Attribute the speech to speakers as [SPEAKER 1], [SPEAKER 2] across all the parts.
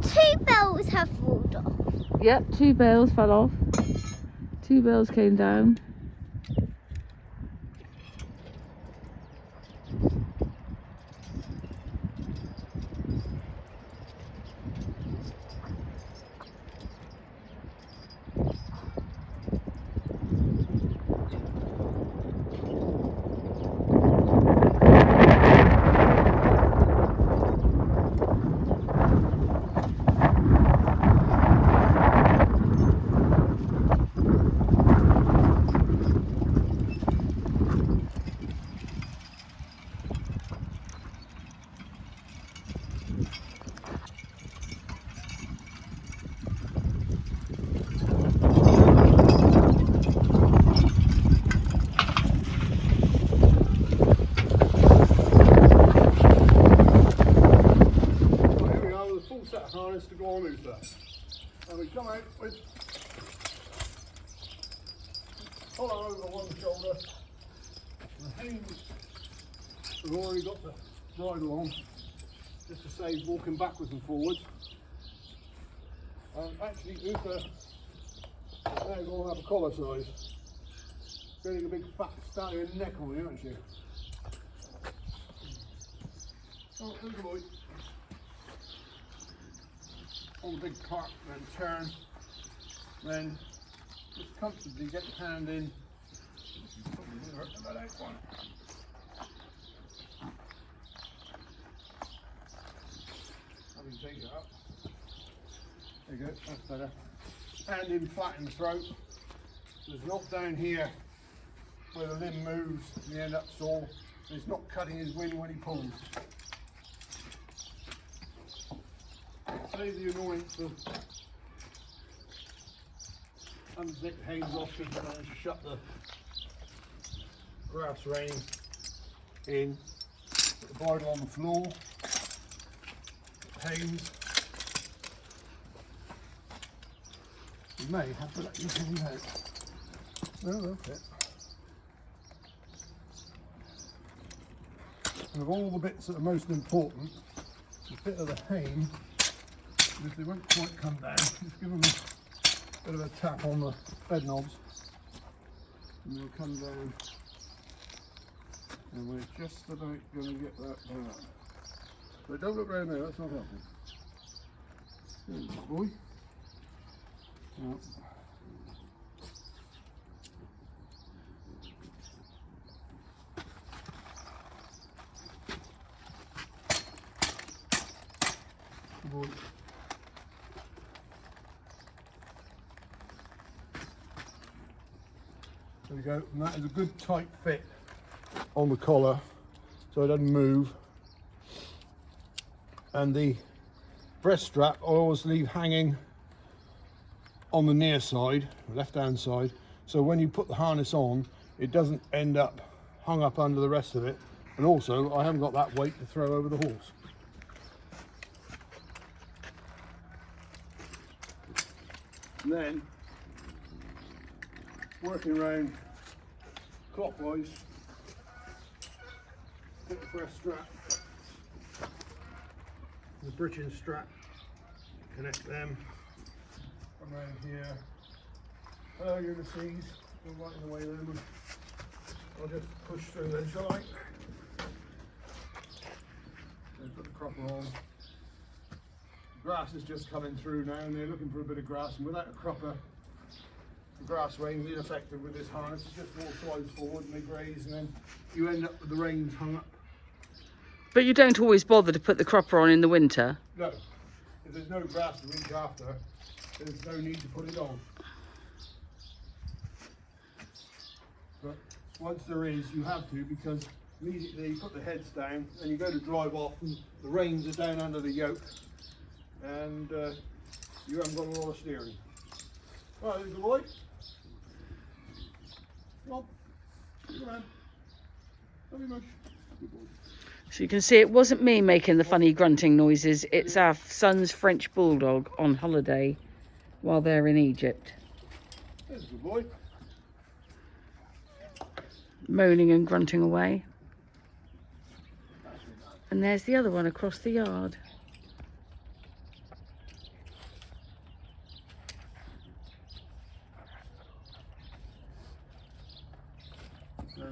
[SPEAKER 1] two bells have fallen off.
[SPEAKER 2] Yep, 2 bales fell off. 2 bales came down.
[SPEAKER 3] Harness to go on Uther. And we come out with collar over one shoulder. The Haines have already got the bridle on, just to save walking backwards and forwards. And actually Uther now going to have a collar size. Getting a big fat stallion neck on you, aren't you? Oh, there's the boy. On the big part, then turn, then just comfortably get the hand in. Probably hurt about that one. Have you take it up. There you go, that's better. Hand in flat in the throat. So it's not down here where the limb moves and you end up sore. It's not cutting his wing when he pulls. Save the annoyance of unzip the Haines off because we're going to shut the grass rein in, put the bridle on the floor, Haines. You may have to let you hang out. No, they'll fit. And of all the bits that are most important, the bit of the Haine, if they won't quite come down, just give them a bit of a tap on the bed knobs and they'll come down, and we're just about going to get that down. But don't look round there, that's not helping. There you go, boy. Now, boy. There we go, and that is a good tight fit on the collar so it doesn't move. And the breast strap I always leave hanging on the near side, left hand side, so when you put the harness on it doesn't end up hung up under the rest of it, and also I haven't got that weight to throw over the horse. And then working around clockwise, take the breast strap, the breeching strap, connect them, come around here. Oh, you're the seas, go right in the way then. I'll just push through then, shall I? Then put the cropper on. Grass is just coming through now and they're looking for a bit of grass, and without a cropper the grass reins ineffective with this harness. It's just more slides forward and they graze, and then you end up with the reins hung up.
[SPEAKER 2] But you don't always bother to put the cropper on in the winter?
[SPEAKER 3] No, if there's no grass the week after, there's no need to put it on. But once there is, you have to, because immediately you put the heads down and you go to drive off and the reins are down under the yoke, and you haven't got a lot of steering. Right, there's the boy. Come on. Come on. Don't be much. Good boy.
[SPEAKER 2] So you can see it wasn't me making the funny grunting noises, it's our son's French bulldog on holiday while they're in Egypt.
[SPEAKER 3] There's a good boy.
[SPEAKER 2] Moaning and grunting away. And there's the other one across the yard.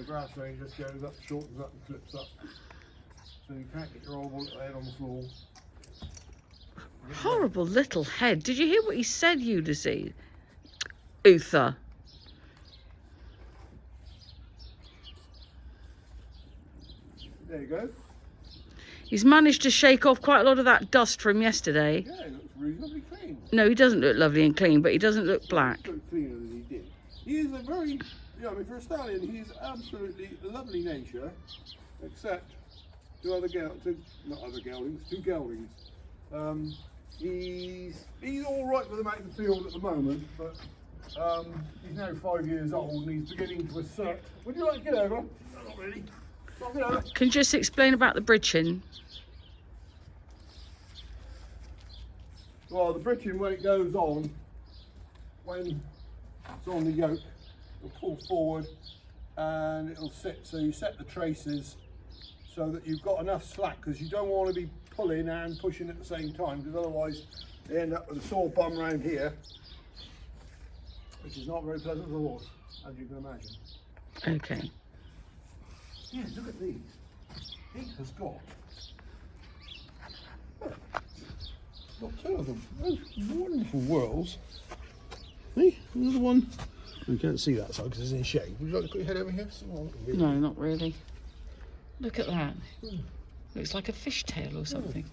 [SPEAKER 3] the grass range just goes up, shortens up and clips up. So you can't get your old little head on the floor.
[SPEAKER 2] Horrible little head. Did you hear what he said, Ulysses? Uther.
[SPEAKER 3] There you go.
[SPEAKER 2] He's managed to shake off quite a lot of that dust from yesterday.
[SPEAKER 3] Yeah, it looks reasonably clean.
[SPEAKER 2] No, he doesn't look lovely and clean, but he doesn't look black.
[SPEAKER 3] He looks cleaner than he did. He is a very, I mean, for a stallion, he's absolutely lovely nature, except two geldings. He's all right with them out in the field at the moment, but he's now 5 years old and he's beginning to assert. Would you like to get over? No, not really. Not get over.
[SPEAKER 2] Can you just explain about the bridging?
[SPEAKER 3] Well, the bridging, when it goes on, when it's on the yoke, it'll pull forward and it'll sit. So you set the traces so that you've got enough slack, because you don't want to be pulling and pushing at the same time, because otherwise they end up with a sore bum around here, which is not very pleasant for the horse, as you can imagine.
[SPEAKER 2] Okay.
[SPEAKER 3] Yeah, look at these. He has got two of them. Those wonderful whirls. See, another one. You can't see that side because it's in shade. Would you like to put your head over here?
[SPEAKER 2] No, not really. Look at that. Looks like a fishtail or something.